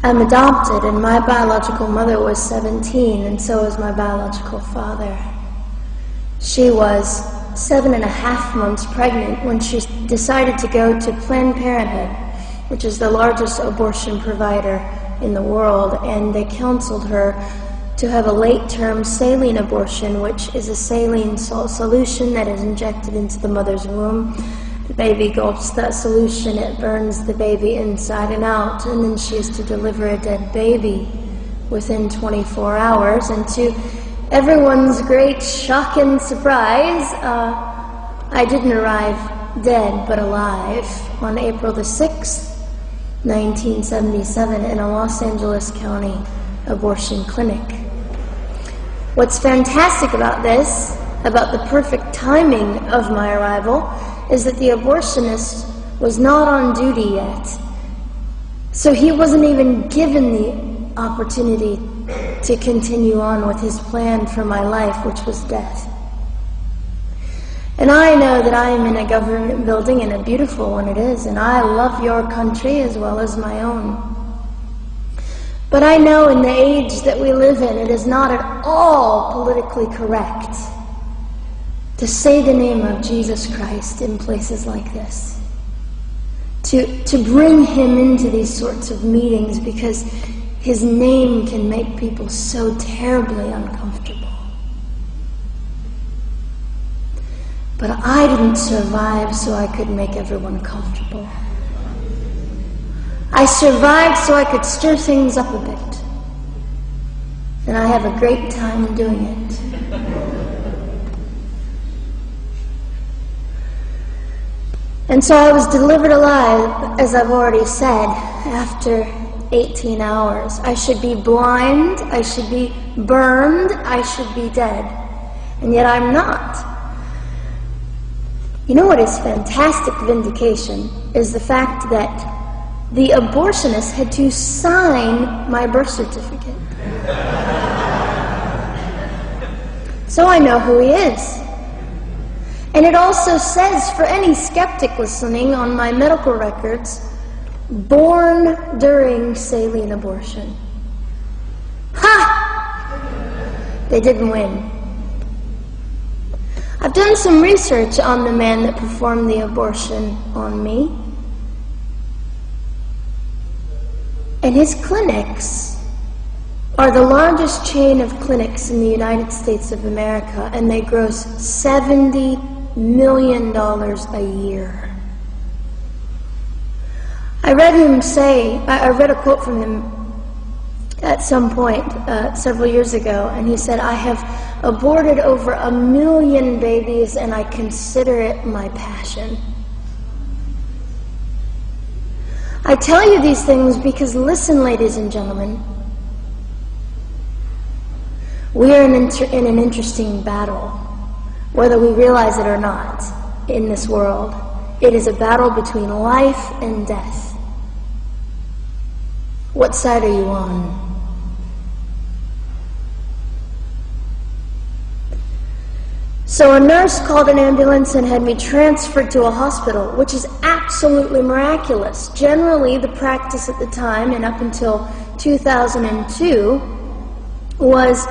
I'm adopted, and my biological mother was 17, and so was my biological father. She was 7.5 months pregnant when she decided to go to Planned Parenthood, which is the largest abortion provider in the world, and they counseled her to have a late-term saline abortion, which is a saline solution that is injected into the mother's womb. The baby gulps that solution, it burns the baby inside and out, and then she is to deliver a dead baby within 24 hours. And to everyone's great shock and surprise, I didn't arrive dead but alive on April the 6th, 1977 in a Los Angeles County abortion clinic. What's fantastic about this, about the perfect timing of my arrival, is that the abortionist was not on duty yet. So he wasn't even given the opportunity to continue on with his plan for my life, which was death. And I know that I am in a government building, and a beautiful one it is, and I love your country as well as my own. But I know in the age that we live in, it is not at all politically correct to say the name of Jesus Christ in places like this. To bring him into these sorts of meetings, because his name can make people so terribly uncomfortable. But I didn't survive so I could make everyone comfortable. I survived so I could stir things up a bit. And I have a great time doing it. And so I was delivered alive, as I've already said, after 18 hours. I should be blind, I should be burned, I should be dead. And yet I'm not. You know what is fantastic vindication is the fact that the abortionist had to sign my birth certificate. So I know who he is. And it also says, for any skeptic listening, on my medical records, born during saline abortion. Ha! They didn't win. I've done some research on the man that performed the abortion on me. And his clinics are the largest chain of clinics in the United States of America, and they gross $70 million a year. I read him say, I read a quote from him at some point several years ago, and he said, "I have aborted over 1 million babies, and I consider it my passion." I tell you these things because, listen, ladies and gentlemen, we are in an interesting battle, whether we realize it or not, in this world. It is a battle between life and death. What side are you on? So a nurse called an ambulance and had me transferred to a hospital, which is absolutely miraculous. Generally, the practice at the time, and up until 2002, was,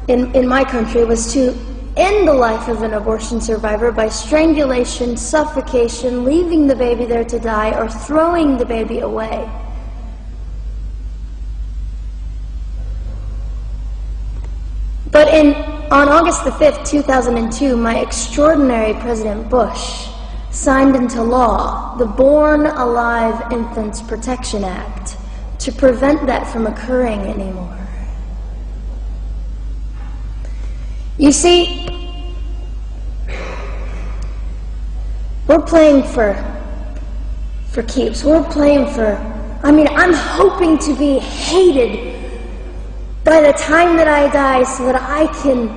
in my country, was to end the life of an abortion survivor by strangulation, suffocation, leaving the baby there to die, or throwing the baby away. But on August the 5th, 2002, my extraordinary President Bush signed into law the Born Alive Infants Protection Act to prevent that from occurring anymore. You see, we're playing for keeps. We're playing for, I'm hoping to be hated by the time that I die so that I can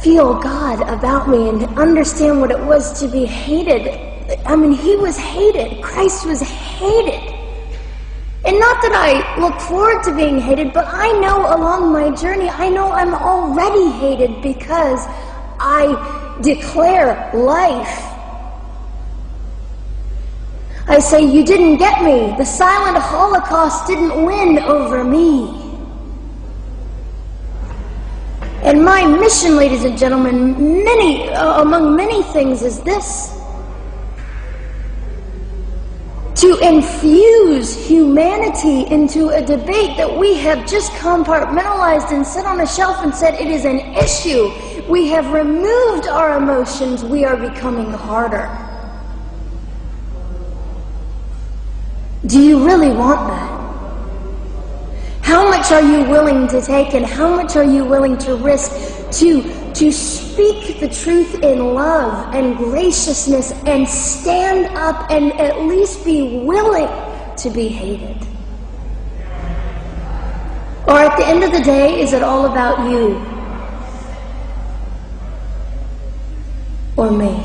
feel God about me and understand what it was to be hated. He was hated. Christ was hated. And not that I look forward to being hated, but I know along my journey, I know I'm already hated because I declare life. I say, you didn't get me. The silent Holocaust didn't win over me. And my mission, ladies and gentlemen, among many things, is this: to infuse humanity into a debate that we have just compartmentalized and set on a shelf and said it is an issue. We have removed our emotions. We are becoming harder. Do you really want that? How much are you willing to take, and how much are you willing to risk to speak the truth in love and graciousness and stand up and at least be willing to be hated? Or at the end of the day, is it all about you or me?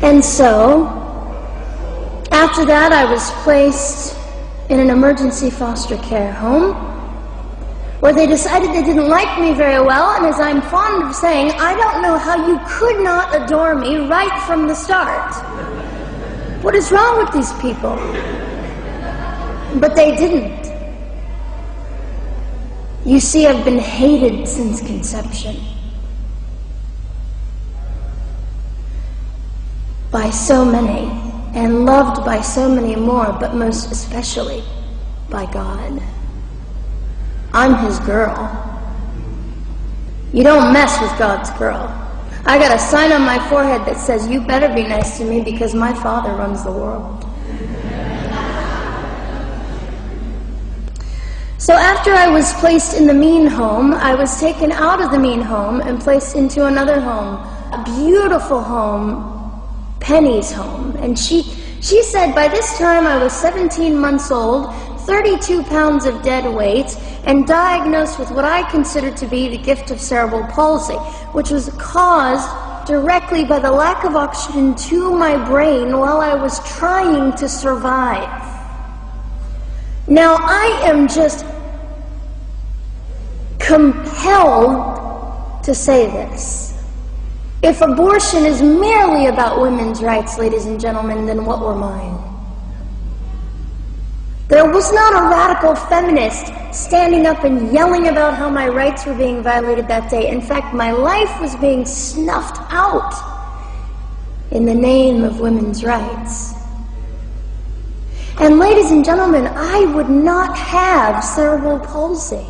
And so, after that, I was placed in an emergency foster care home, where they decided they didn't like me very well, and as I'm fond of saying, I don't know how you could not adore me right from the start. What is wrong with these people? But they didn't. You see, I've been hated since conception by so many, and loved by so many more, but most especially by God. I'm His girl. You don't mess with God's girl. I got a sign on my forehead that says, you better be nice to me because my Father runs the world. So after I was placed in the mean home, I was taken out of the mean home and placed into another home, a beautiful home, Penny's home. And she said by this time I was 17 months old, 32 pounds of dead weight, and diagnosed with what I considered to be the gift of cerebral palsy, which was caused directly by the lack of oxygen to my brain while I was trying to survive. Now, I am just compelled to say this. If abortion is merely about women's rights, ladies and gentlemen, then what were mine? There was not a radical feminist standing up and yelling about how my rights were being violated that day. In fact, my life was being snuffed out in the name of women's rights. And ladies and gentlemen, I would not have cerebral palsy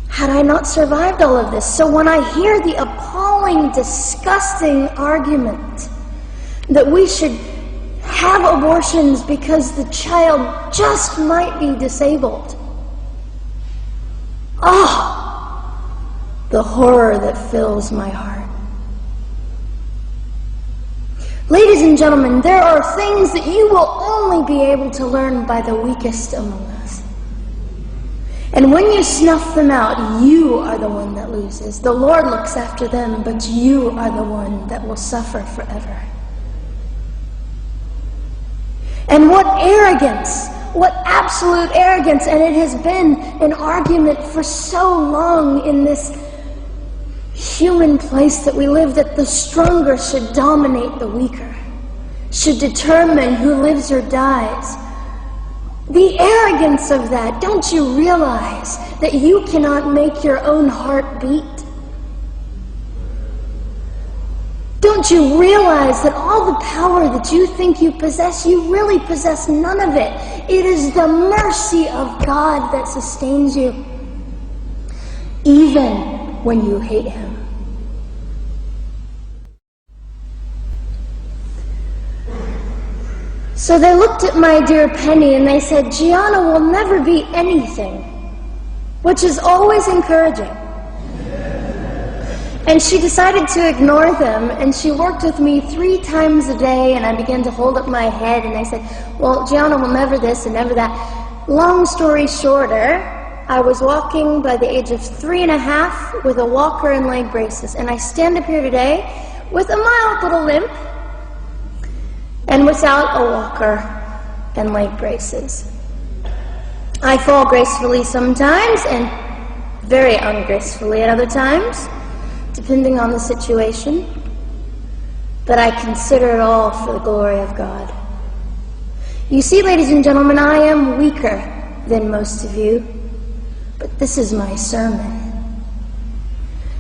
had I not survived all of this. So when I hear the appalling, disgusting argument that we should have abortions because the child just might be disabled, the horror that fills my heart. Ladies and gentlemen, there are things that you will only be able to learn by the weakest among us. And when you snuff them out, you are the one that loses. The Lord looks after them, but you are the one that will suffer forever. And what arrogance, what absolute arrogance, and it has been an argument for so long in this human place that we live, that the stronger should dominate the weaker, should determine who lives or dies. The arrogance of that, don't you realize that you cannot make your own heart beat? Don't you realize that all the power that you think you possess, you really possess none of it? It is the mercy of God that sustains you, even when you hate Him. So they looked at my dear Penny and they said, Gianna will never be anything, which is always encouraging. And she decided to ignore them, and she worked with me 3 times a day, and I began to hold up my head, and they said, well, Gianna will never this and never that. Long story shorter, I was walking by the age of 3.5 with a walker and leg braces, and I stand up here today with a mild little limp and without a walker and leg braces. I fall gracefully sometimes and very ungracefully at other times, depending on the situation. but I consider it all for the glory of God. You see, ladies and gentlemen, I am weaker than most of you, but this is my sermon.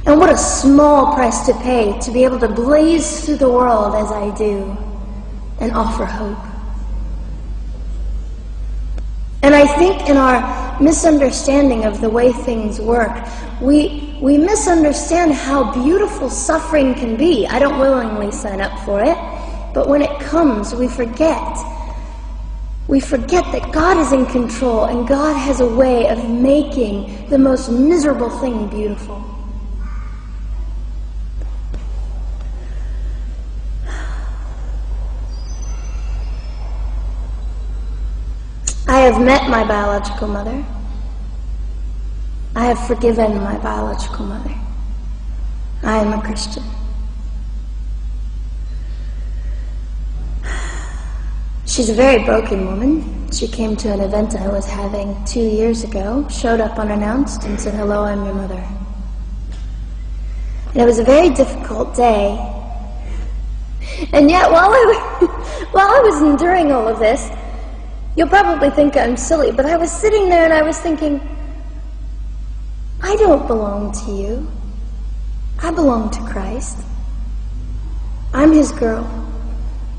And what a small price to pay to be able to blaze through the world as I do and offer hope. And I think in our misunderstanding of the way things work, we misunderstand how beautiful suffering can be. I don't willingly sign up for it, but when it comes, we forget. We forget that God is in control and God has a way of making the most miserable thing beautiful. I have met my biological mother. I have forgiven my biological mother. I am a Christian. She's a very broken woman. She came to an event I was having 2 years ago, showed up unannounced, and said, "Hello, I'm your mother." And it was a very difficult day. And yet, while I was enduring all of this, you'll probably think I'm silly, but I was sitting there and I was thinking, I don't belong to you. I belong to Christ. I'm his girl,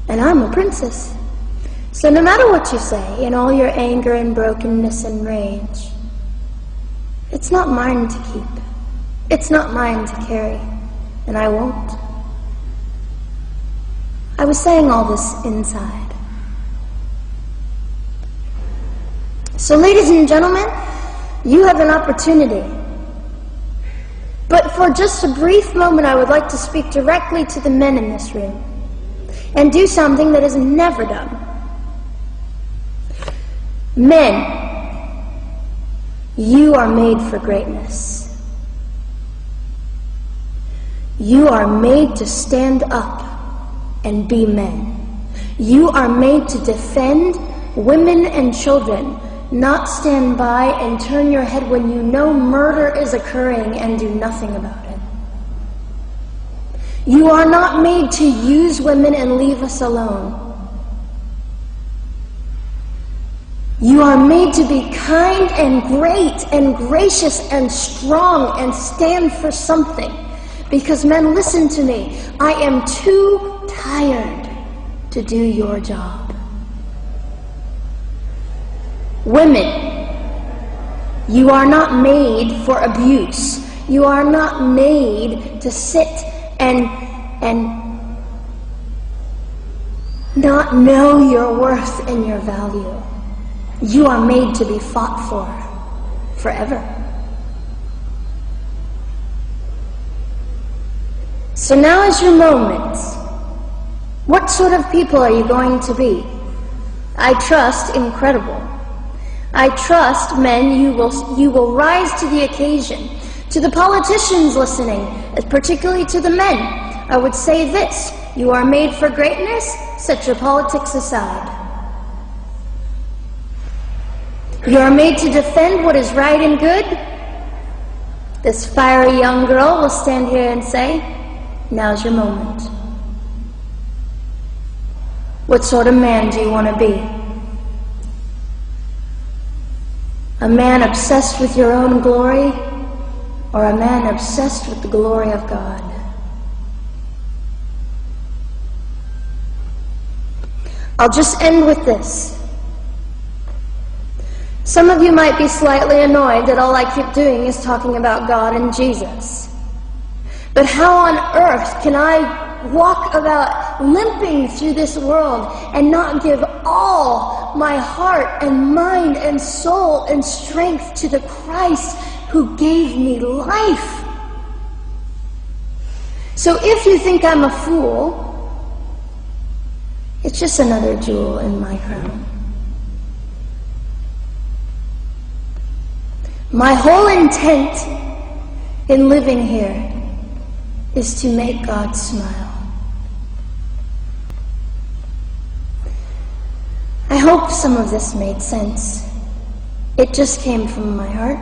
and I'm a princess. So no matter what you say, in all your anger and brokenness and rage, it's not mine to keep. It's not mine to carry, and I won't. I was saying all this inside. So ladies and gentlemen, you have an opportunity. But for just a brief moment, I would like to speak directly to the men in this room and do something that is never done. Men, you are made for greatness. You are made to stand up and be men. You are made to defend women and children, not stand by and turn your head when you know murder is occurring and do nothing about it. You are not made to use women and leave us alone. You are made to be kind and great and gracious and strong and stand for something. Because men, listen to me. I am too tired to do your job. Women, you are not made for abuse. You are not made to sit and not know your worth and your value. You are made to be fought for forever. So now is your moment. What sort of people are you going to be? I trust incredible. I trust, men, you will rise to the occasion. To the politicians listening, particularly to the men, I would say this: you are made for greatness. Set your politics aside. You are made to defend what is right and good. This fiery young girl will stand here and say, now's your moment. What sort of man do you want to be? A man obsessed with your own glory, or a man obsessed with the glory of God? I'll just end with this. Some of you might be slightly annoyed that all I keep doing is talking about God and Jesus. But how on earth can I walk about limping through this world and not give all my heart and mind and soul and strength to the Christ who gave me life? So if you think I'm a fool, it's just another jewel in my crown. My whole intent in living here is to make God smile. I hope some of this made sense. It just came from my heart.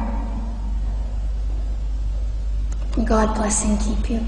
God bless and keep you.